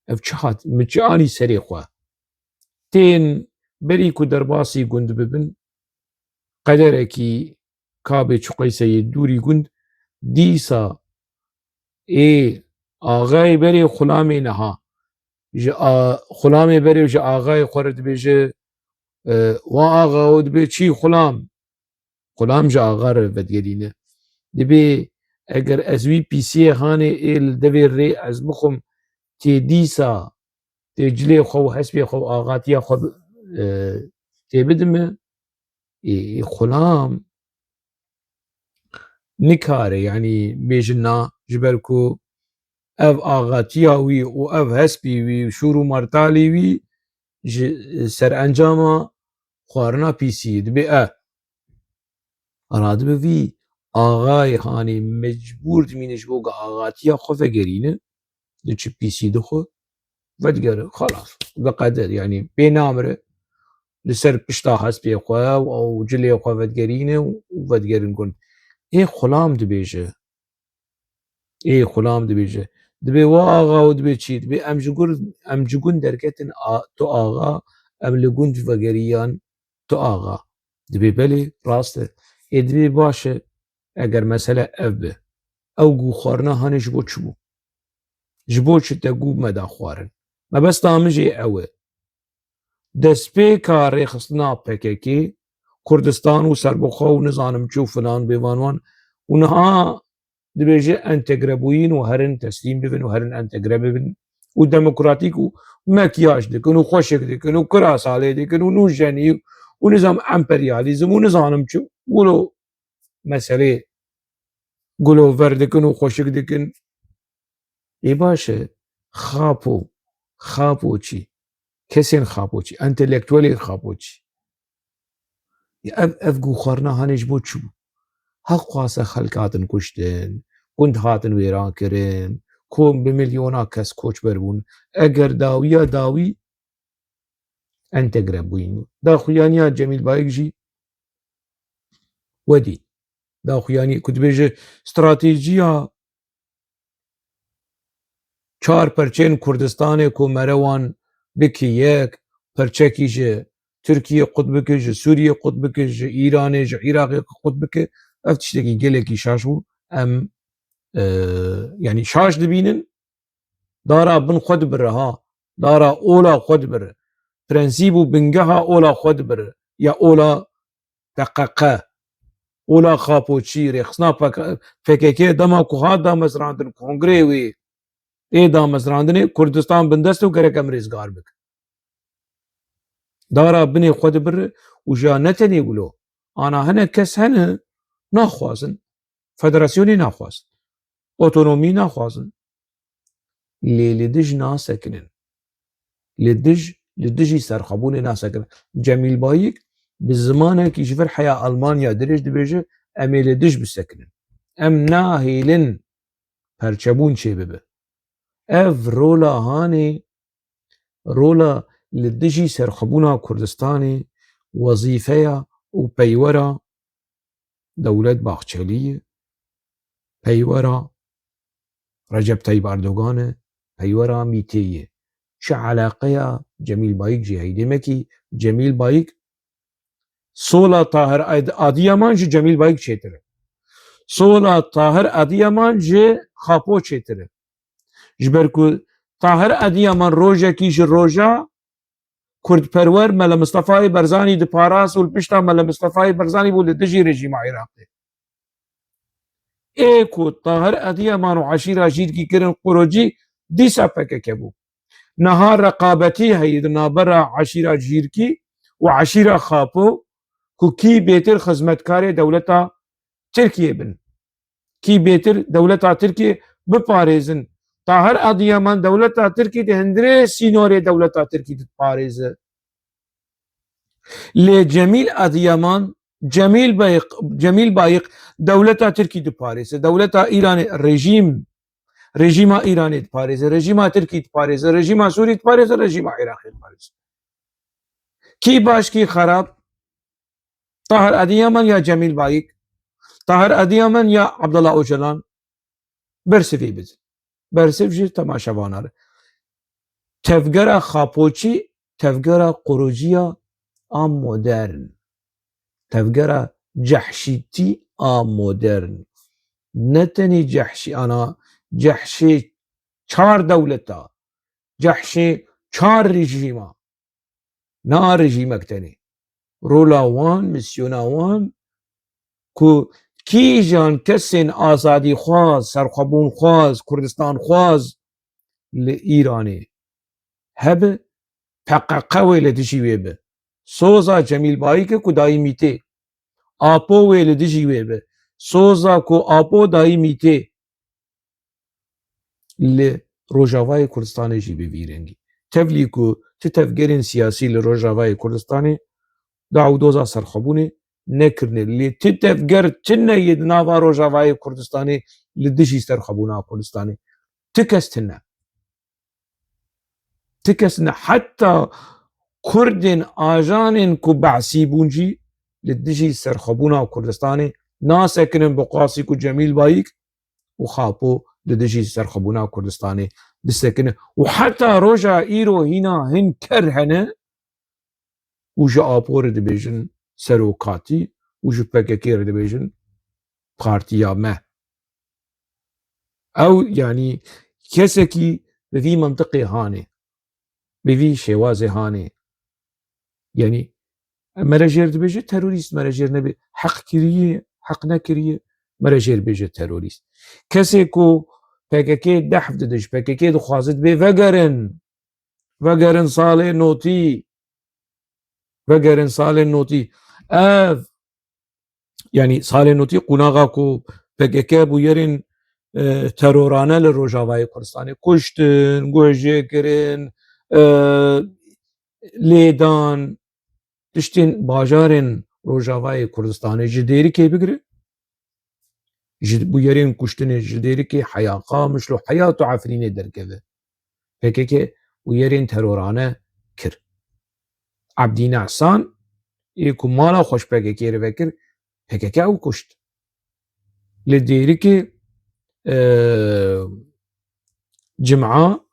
A: اف چهات مچاني سري خوا تين بري كو درباسي گند ببن قدركي كابي چقيسي دوري گند ديسا اي آغاي بري خلامي نها خلامي بري جا آغاي خورد بيجي و آغا ود بي چي خلام جا آغا رو ودگرينه دبي اگر ازوي بيسي هاني ال دبي ري از بخم تي ديسا تي جلي خو حسبي خو آغاتيا خو تي بدمه خلام نكاري يعني بيجنا جبركو اف آغاتيا وي و اف حسبي وي شورو مرتالي وي سر انجاما خوارنا بيسي دبي اراد بي آغای هانی مجبور دمینش بوغا آغاتيا خو فقرينه دچ بيسي دخو ودقر خلاص بقدر يعني بينامره لسر پشتا حسبي خو او جلي خو ودقرينه ودقر نكون اي خلام دبيجه اي خلام دبيجه دبي وا آغا ودبي چي دبي امجگون دركتن تو آغا ام لگون فقريان تو آغا دبي بلي راسته اي دبي باشه اگر مسألة اف به او گو خوارنا هاني جبو چبو جبو چتا گو مدا خوارن ما بس تامجي اوه دسپی کاری خصنا پککی کردستان و سربخوا و نظام چو فلان بیوانوان اونها دبیجه انتگربوین و هرن تسلیم ببین و هرن انتگرب ببین و دموکراتیک و مکیاج دکن و خوشک دکن و کراساله دکن و نوجنی و نظام امپریالیزم و نظام چو ولو مسئله گلو وردکن و خوشک دکن ای باشه خاپو چی کسین خاپوچی انتلیکتوالی خاپوچی اف گو خارنا هانش بو چو حق خواسته خلقاتن کشتن گند هاتن ویران کرن کم بمليونا کس کوچ بربون اگر داوی انتگرب بوین دا خویانیا جمیل بایک جی ودی دا خویانی کد بیجه استراتیجیا 4 پرچین کردستان کو مروان بکی یک پرچکی جه ترکیه قطب که جه سوریه قطب که جه ایران جه عراق قطب که افتشتکی گلکی شاشو ام يعني شاش دبينن دارا بن خود برها دارا اولا خود بر برنسيبو بنجها اولا خود بر يا اولا دققه اولا خاپوچی رخصنا فککی دما کوها دا مزراندن کنگره وی ای دا مزراندن کردستان بندست و گرک امریزگار بک دارا بني خود بر و جا نتنی ولو انا هنه کس هنه ناخوازن فدراسيوني ناخوازن اوتونومي ناخوازن لدج ناسكنن لدجي سرخبون ناسكنن جميل بايك بالزمانه كي جفر حياة ألمانيا درج دبيجه امي لدج بسكنن ام ناهيلن پرچبون چه ببه اف رولا هاني رولا لدجي سرخبونا كردستاني وظيفه و بيورا دولت باخچليه بيورا رجب طيب أردوغان بيورا ميتيه چه علاقه جميل بايك جي هيدي مكي جميل بايك سولا طاهر اديامان جي جميل بايك چيتره سولا طاهر اديامان جي خاپو چيتره جبركو طاهر اديامان روجا كيش روجا كرد پرور ملا مصطفى برزاني دي باراس والبشتا ملا مصطفى برزاني بول دجي رجيم عراقي ايكو طاهر اديامان وعشيرة جيد كي كرن قروجي دي سابك كبو نهار رقابتي هيد نابرا عشيرة جيركي وعشيرة خاپو كي بيتر خدمتكار دولتا تركيا بن كي بيتر دولتا تركيا بپاريزن طاهر اديامان دولتا تركيا دي هندري سينوري دولتا تركيا دي باريز لجميل اديامان جميل بايق دولتا تركيا دي باريز دولتا ايران رژیما ایرانی پاریز رژیما ترکی پاریز رژیما سوری پاریز رژیما عراقی پاریز کی باش کی خراب طاهر اديامان يا جميل بايك طاهر اديامان يا عبد الله اوجلان برسفي بز برسف جي تماشوانار تفجر خاپوچی تفجر قروجيا مودرن تفجر جحشيتي مودرن نتني جحشي انا جحشي 4 دولتا جحشي 4 رژیما نا رژیمک تنی رولاوان مسیوناوان کو کیجان کسین آزادی خواز سرخبون خواز کردستان خواز لإيراني هب پققه لدجي به سوزا جمیل بایی که دایی میته آپو لدجي به سوزا کو آپو دایی میته لروجاوای کردستان جی ببیرنگی تفلی کو تفگرین سیاسی لروجاوای کردستان دعودوزا سرخبونه نکرنه لی تفگر تنه ید ناوا روجاوای کردستانی لدجي سرخبونه کردستانی تكسنا حتى كردن آجانن كو بعسي بونجي لدجي سرخبونا وكردستاني ناسكن بقاسي كو جميل بايك وخابو لدجي سرخبونا وكردستاني دسكن وحتى روجا إيرو هنا هن كرهنه وجا آبور دبيجن سروكاتي وجا بككير دبيجن بارتيا ما أو يعني كسكي بذي منطقي هاني بوی شوازه هانه یعنی مرجر دبیجه تروریست مرجر نبی حق کریه حق نکریه مرجر بیجه تروریست کسی کو پککی دحف ددش پککی دخوازد بی وگرن سال نوتی يعني سال نوتی قناغا کو پککی بو یرین ترورانه لروجاوای کردستانی کشتن گوژه کرن لیدان تشتین باجارن روجاوای کردستان جدیری که بگره بو یرین کشتن جدیری که حیاقا مشلو حیات و عفرینه درکوه پکه که بو یرین ترورانه کر عبدین احسان ایکو مالا خوش پکه که رو بکر پکه که او کشت لدیری که جمعه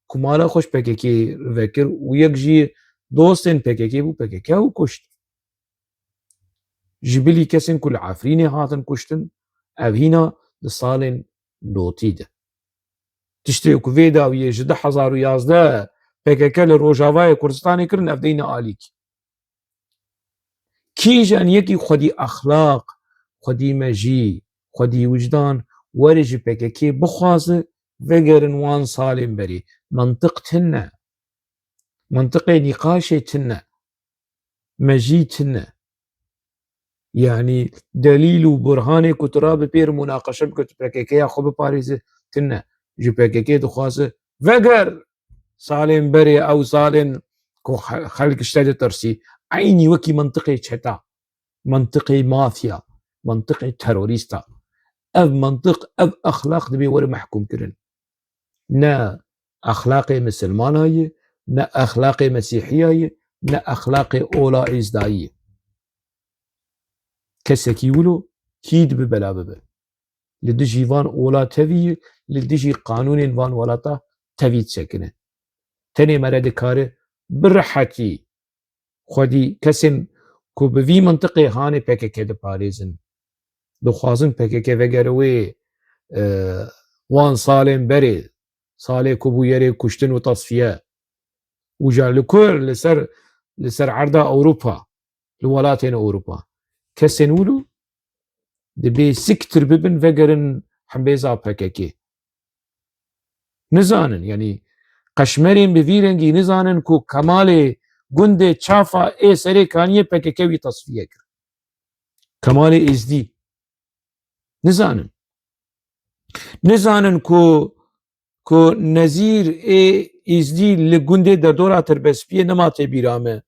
A: کمالا خوش پککی وکر و یک جی دوستن پککی بو پککی او کشت جبلی کسین کل عفرین هاتن کشتن او هینا ده سال نوتی ده تشتی اکو ویدا ویه 2011 پککی لروجاوای کردستانی کرن اف دین آلیک کی جان یکی خودی اخلاق خودی مجی خودی وجدان ورج پککی بخوازه وگرن وان سالم بری منطق تنه منطق نقاش تنه مجي تنه يعني دليل وبرهان كتراب بير مناقشه بكت بكيكيا خب باريس تنه جو بكيكي دخواسه وگر سالم بري او سالن كو خلق اشتاد ترسي عيني وكي منطقي تشتا منطقي مافيا منطقي تروريستا اف منطق اف اخلاق دبي ور محكوم كرن نا اخلاقي مسلماناي نا اخلاقي مسيحياي نا اخلاقي اولا ازداي كسكي ولو كيد ببلا ببه لدجي وان اولا تفي لدجي قانون وان ولاتا تفي تسكنه تاني مرد كاره برحتي خودي كسن كو بفي منطقي هاني PKK ده باريزن دو خوازن PKK وگروي وان سالين بري سالي كوبو يري كشتن وتصفيه وجا لكل لسر عرضة أوروبا لولاتين أوروبا كسنولو دبي سكتر ببن فقرن حمبيزا PKK نزانن يعني قشمرين بفيرنجي نزانن كو كمالي قندي تشافا اي سري كانيه PKK وي تصفيه كر كمالي ازدي نزانن كو نزير اي ازدي لقندي دردورا تربسبيه نماته بيرامه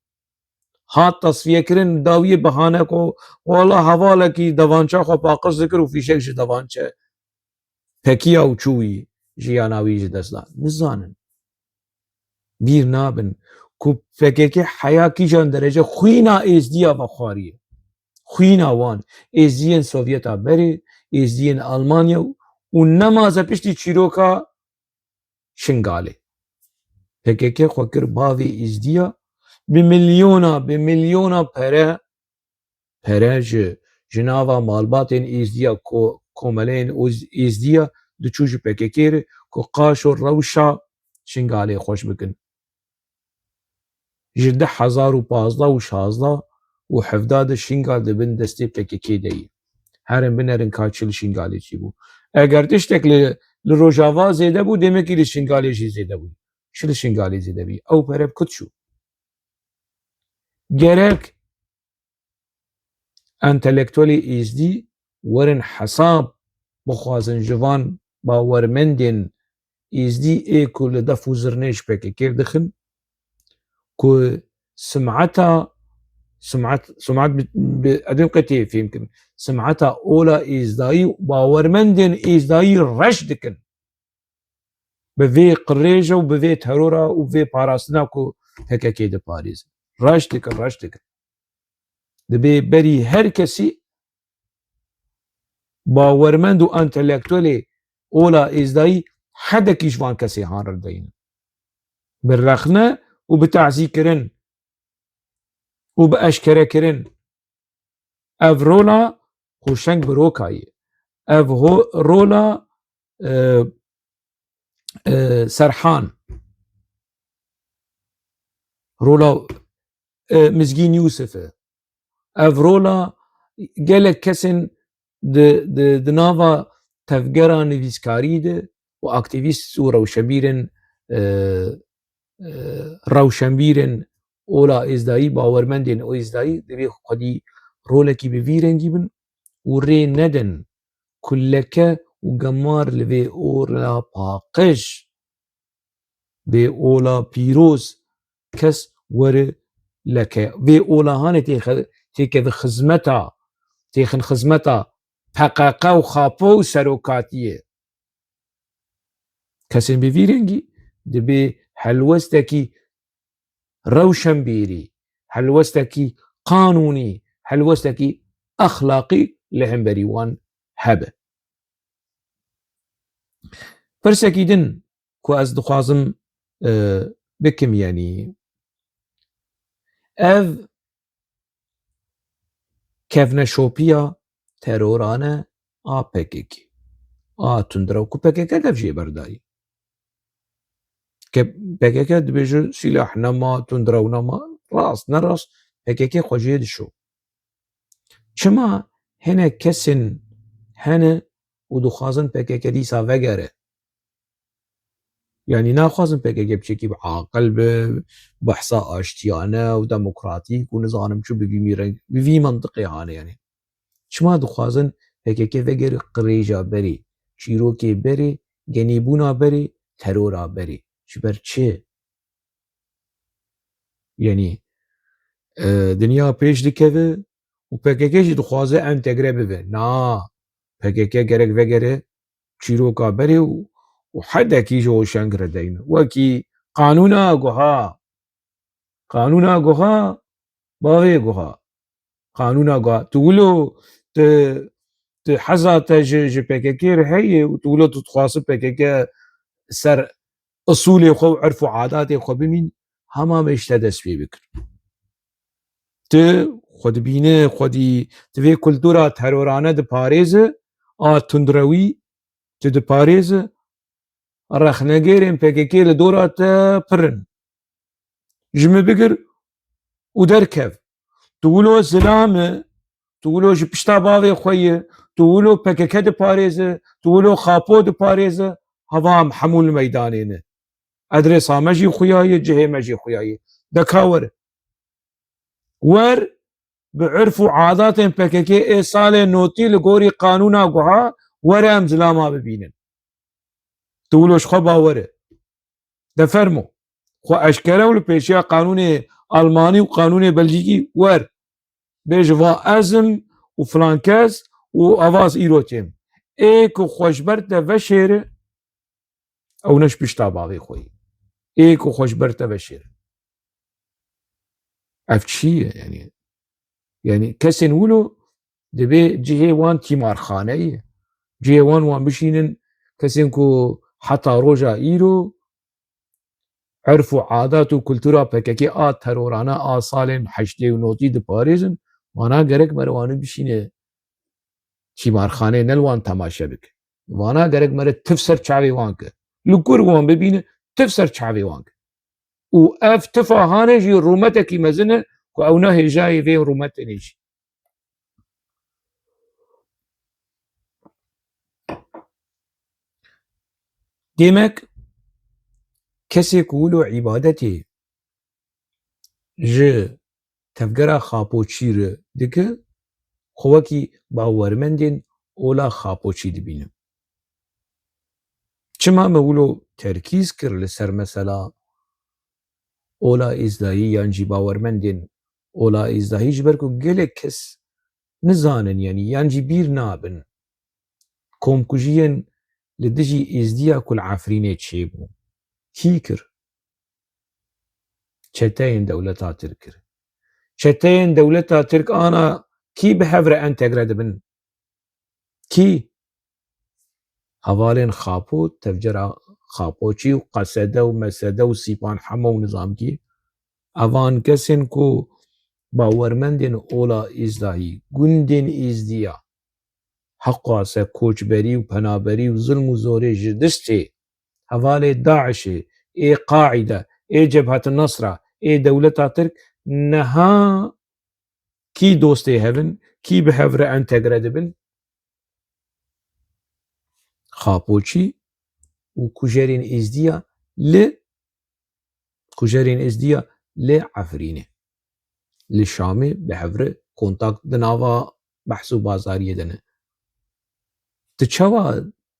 A: هات تصفیه کرن داویه بهانه کو والله حواله کی دوانچا خو پاقص ذکر و فیشک دوانچه پکیا و چوی جیاناوی دستا نزانن بیر نابن کو PKK حیا کی جان درجه خوینا ازدیا و خواریه خوینا وان ازدین سوویتا بری ازدین آلمانیا و نماز پشتی چیروکا شنگاله PKK خو کر باوی ازدیا بمليونا پره جناوا مالباتین ازدیا کوملین ازدیا دچوج PKK کو قاش و روشا شنگاله خوش بکن جده 1015 و 16 و 17 شنگال دبن دستی PKK دی هرم بنرن کاچل شنگاله چی بو اگر تشتک لروجاوا زیده بو demek ki شنگاله جی زیده بو شل شنگاله زیده بی او پرب کت شو gerek انتلکتولی ازدی ورن حساب بخوازن جوان باورمندین ازدی ایکو لدفو زرنیش PKK دخن كو سمعتها ادم قتي في يمكن سمعتها اولا ازداي باورمندن ازداي رشدكن بفي قريجه وبفي تهرورا وبفي باراستناكو هكا كي دي باريس رشدكن دبي بري هركسي باورمند انتلكتولي اولا ازداي حدا كيشوان كسي هانر دين بالرخنه وبتعزي كرن وبأشكره كرن اف رولا خوشنگ بروكاي اف رولا سرحان رولا مزگین يوسف اف رولا gelek kesin di nava tevgera nivîskarî de û aktivîst û rewşenbîrên ola êzdayî bawermendên o êzdayî divê xwedî rolekî bi vî rengî bin û rê nedin ku leke û gemar li vê ola paqij vê ola pîroz kes were leke vê olahanê têkeve têxin xizmeta PKK û xapo û serokatiyê kesên bi vî rengî dibê helwestekî rewşenbîrî helwestekî qanûnî helwestekî exlaqî li hemberî wan hebe pirsekî din ku ez dixwazim bikim yanî ev kevneşopiya teroran e a PKK a tundra ku PKK dev jê berdayî PKK dibêje sîlah nema tundra û nema rast nerast PKK xwe jê dişo çima hinek kesên hene û dixwazin PKK dîsa vegere yani naxwazin PKK biçêkî aqil be behsa aştiyane û demokratîk û nizanim çi bi vî mantiqê hane yani çima dixwazin PKK vegere qirêja berê çîrokê berê genîbûna berê terora berê ji ber çi yani dinya pêş dikeve û PKK jî dixwaze entegre bibe na PKK gerek vegere çîroka berê û hedekî ji hoşeng re deyn wekî qanûna guha bavê guha qanûna guha tu wilo tu heza te ji PKK re heye û tu wilo tu dixwazî PKK ser اصولê xwe û erf û adatê xwe bimîn hema mêj te dest pê bikir tu xwe dibîne xwedî divê kultura terorane diparêze a tundrewî tu diparêze rexnegerên PKK li dora te pirin ji min bigir û derkev tu wilo zilame tu wilo ji pişta bavê xwe yê tu wilo PKK diparêze tu wilo xapo diparêze heva em hemû li meydanê ne adrêsa me jî xuya ye cihê me jî xuya ye deka wer bi erf û adatên PKK ê salê notî li gorî qanûna guha were em zilama bibînin tu wilo ji xwe bawer e de fermo xwe eşkere û li pêşiya qanûnê Almanî û qanûnê Belcîkî wer bê ji va ezim û filan kes û evaz îro têm ê ku xweşber te veşêre ew ne ji pişta bavê xwe yê ê ku xweşber te veşêre ev çi ye yani kesên wilo dibê cihê wan tîmarxane ye cihê wan bişînin kesên ku heta roja îro عرف و عادات و کلتورا پککی آ ترورانه آ سالên heştê û notî diparêzin wana gerek mere wanî bişîne çîmarxaneyê ne li wan temaşe bike wana gerek mere tif ser çavê wan ke li kur wan bibîne tif ser çavê wan ke û ev tifa hanê jî rûmetekî mezin e ku ew ne hêjayê vê rûmetê jî. Demek kesê ku wilo îbadetê ji tevgera xapoçî re dike xwe wekî bawermendên ola xapoçî dibînin. Çima me wilo terkîz kir li ser mesela ola êzdayî yan jî bawermendên ola êzdayî ji ber ku gelek kes nizanin yanî yan jî bîr nabin komkujiyên li dijî êzdiya ku li Efrînê çêbû kî kir? Çeteyên dewleta Tirk kir. Çeteyên dewleta Tirk ana kî bi hev re entegre dibin? Kî? Hevalên xapo, tevgera xapoçî û qesede û mesede û sîpan heme û nizamkî evan kesên ku bawermendên ola êzdayî gundên êzdiya heqa se koçberî û penaberî û zilm û zorê ji distê hevalê Daişê ê Qaîde ê Cebhetin Nesra ê dewleta Tirk niha kî dostê hevin kî bi hev re entegre dibin? Xapoçî û kujerên êzdiya li Efrînê li Şamê bi hev re kontak di nava behs û bazariyê de ne. Ti çawa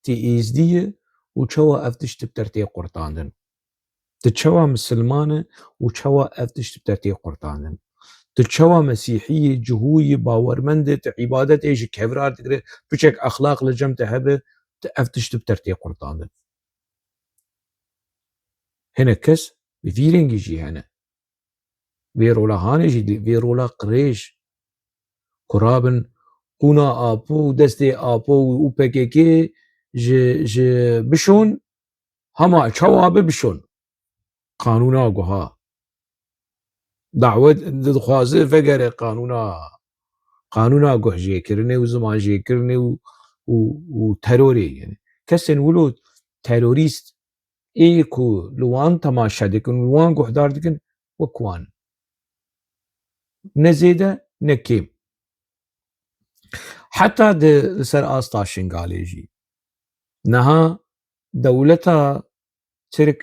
A: tê êzdiyê û çawa ev tişt bi ter tê qurtandin? Ti çawa misilman e û çawa ev tişt bi ter tê qurtandin? Ti çawa mesîhiyê cihûyê bawermendê ti îbadetê ji kevrar digire piçek exlaq li cem te hebe ti ev tişt bi ter tê qurtandin. Hinek kes bi vî rengî jî hene. Vê rola hanê jî vê rola qirêj ku rabin qûna apo û destê apo û PKK ji bişon hema çawa bi bişon. Qanûna guha. Dawet dixwaze vegere qanûna guhjêkirinê û zimanjêkirinê û terorê yani. Kesên wilo terorîst ê ku li wan temaşe dikin û li wan guhdar dikin wek wan. Ne zêde ne kêm. Heta li ser asta Şingalê jî niha dewleta Tirk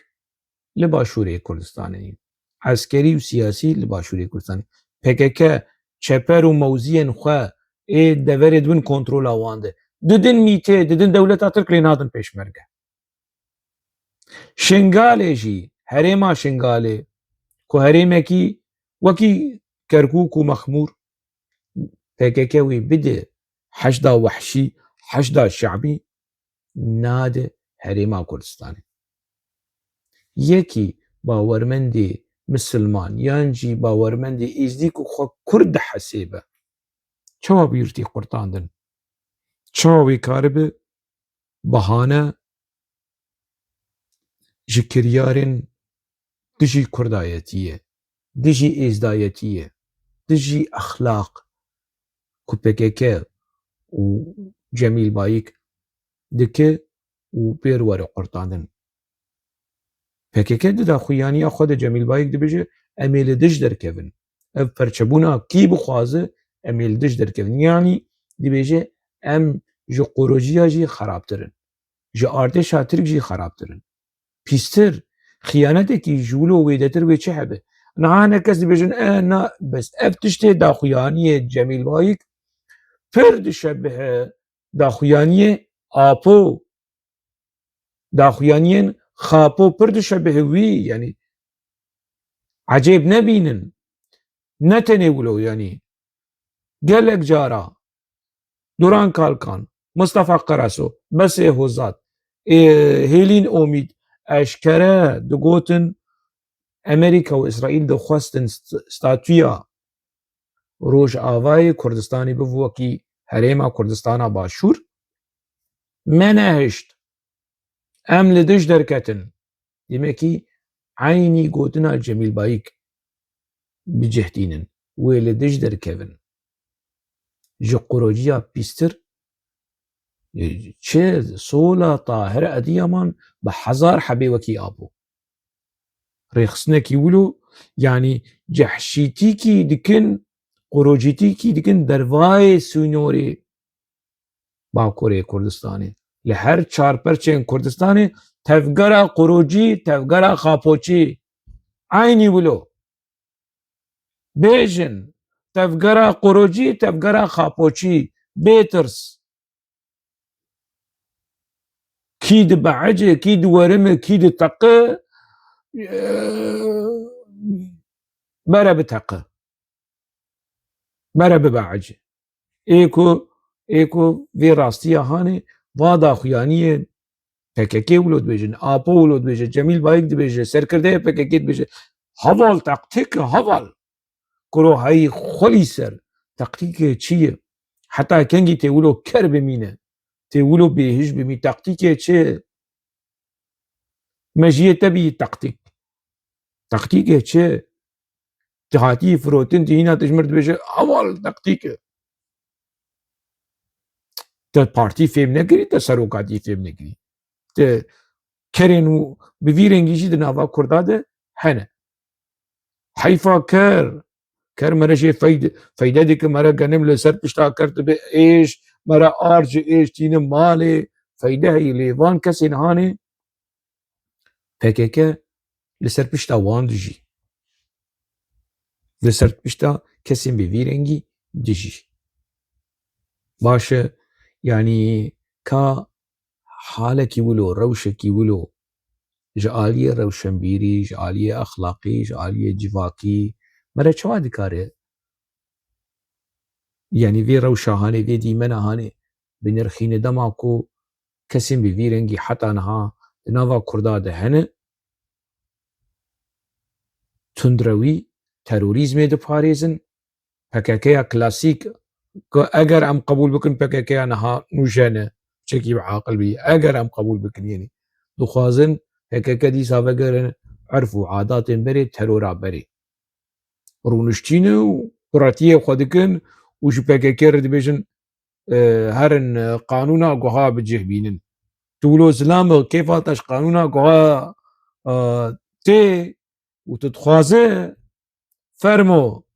A: li Başûrê Kurdistanê eskerî û siyasî li Başûrê Kurdistanê PKK çeper û mewziyên xwe ê deverê dibin kontrola wan de didin mîtê didin dewleta Tirk lê nadin pêşmerge. Şingalê jî herêma Şingalê ku herêmekî wekî Kerkûk û Mexmûr PKK wê bide heşda wehşî heşda şeعبî nade herêma Kurdistanê. Yekî bawermendê misilman yan jî bawermendê êzdî ku xwe Kurd dihesêbe çawa bîr tê qurtandin? Çawa wê karibe behane ji kiryarên dijî kurdayetî ye, dijî êzdayetî ye, dijî exlaq ku PKK û Cemîl Bayîk dike û pêr were qurtandin. PKK di daxuyaniya xwe de Cemîl Bayîk dibêje em ê li dij derkevin. Ev perçebûna kî bixwaze em ê li dij derkevin. Yanî dibêje em ji qûrojiya jî xerabtir in. Ji artêşa Tirk jî xerabtir in. Pîstir xiyanetekî ji wilo wêdetir wê çi hebe? Niha hinek kes dibêjin na bes ev tiştê daxuyaniyê Cemîl Bayîk pir dişebihe daxuyaniyê Apo daxuyaniyên xapo pir dişebihe wî yanî ecêb nebînin. Ne tenê wilo yanî gelek cara Duran Kalkan, Mustafa Qaraso, Besê Hozat, Hêlîn Omîd eşkere digotin Amerîka û İsraîl dixwestin statûya Rojavayê Kurdistanê bibe wekî herêma Kurdistana Başûr me nehişt. Em li dij derketin. Demekî عینی گوتنا جمیل بایک بجهتینن وی لدش درکevin ji qurociya pîstir çi sola tahir Ediyaman bi hezar hebê wekî abû rêxistinekî wilo yanî cehşîtîkî dikin qurocîtîkî dikin dervayê sînorê Bakurê Kurdistanê li her çarperçên Kurdistanê tevgera qurocî tevgera xapoçî aynî wilo bêjin tevgera qurocî tevgera xapoçî bêtirs kî di behecê kî di werimê kî di teqê bere bi teqe bere bi behecê ê ku vê rastiya hanê va daxuyaniyê PKK wilo dibêjin Apo wilo dibêje Cemîl Bayik dibêje serkirdeyê PKK dibêje heval teqtîk heval kuro heyî xwelî ser teqtîkê çi ye heta kengî tê wilo ker bimîne tê wilo bêhîj bimî teqtîkê çi ye me jî yê te bîyî teqtîk teqtîkê çi ye tu hatiyî firotin tu hîna dijmir dibêje heval teqtîk e te partî fêm nekirî te serokatî fêm nekirî te kerên bi vî rengî jî di nava Kurda de hene heyfa ker mere jê feyde dikim mere genim li ser pişta ker dibe êş mere ar ji êş tînin malê feyde heyî lê van kesên hanê PKK li ser pişta wan dijî li ser pişta kesên bi vî rengî dijî baş e yanî ka halekî wilo rewşekî wilo ji aliyê rewşenbîrî ji aliyê exlaqî ji aliyê civakî mere çawa dikare yanî vê rewşa hanê vê dîmena hanê binirxîne dema ku kesên bi vî rengî heta niha di nava Kurda de hene tundrewî terorîzmê diparêzin PKKya klasîk ku eger em qebûl bikin PKKya niha nûjen e çekî biaqil bî eger em qebûl bikin yenî dixwazin PKK dîsa vegerin erf û adatên berê terora berê rûniştîne û quretiyê xwe dikin û ji PKK re dibêjin herin qanûna guha bicih bînin tu wilo zilamê kêfa te ji qanûna guha tê û tu dixwaze fermo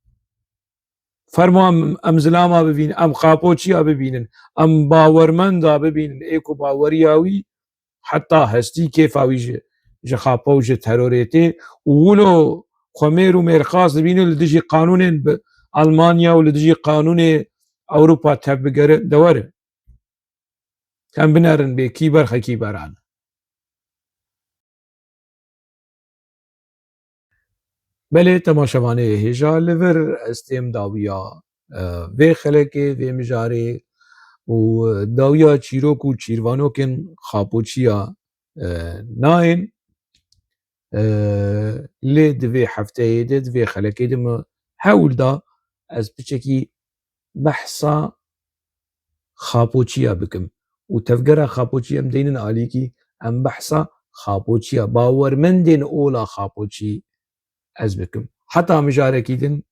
A: em zilama bibînin em xapoçiya bibînin em bawermenda bibînin ê ku baweriya wî heta hestî kêfa wî ji xapo û ji terorê tê û wilo xwemêr û mêrxas dibînin li dijî qanûnên bi Almanya û li dijî qanûnê Ewropa tevbigerin de were em binerin bê kîber xekî beran belê temaşevanê hêja li vir ez têm dawiya vê xelekê vê mijarê û dawiya çîrok û çîrvanokên xapoçiya nayên lê di vê hefteyê de di vê xelekê de me hewl da ez piçekî behsa xapoçiya bikim û tevgera xapoçî em deynin alîkî em behsa xapoçiya bawermendên ola xapoçî ez bikim heta mijarekî din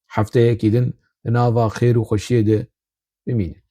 A: hefteyekî din di nava xêr û xweşiyê de bimînin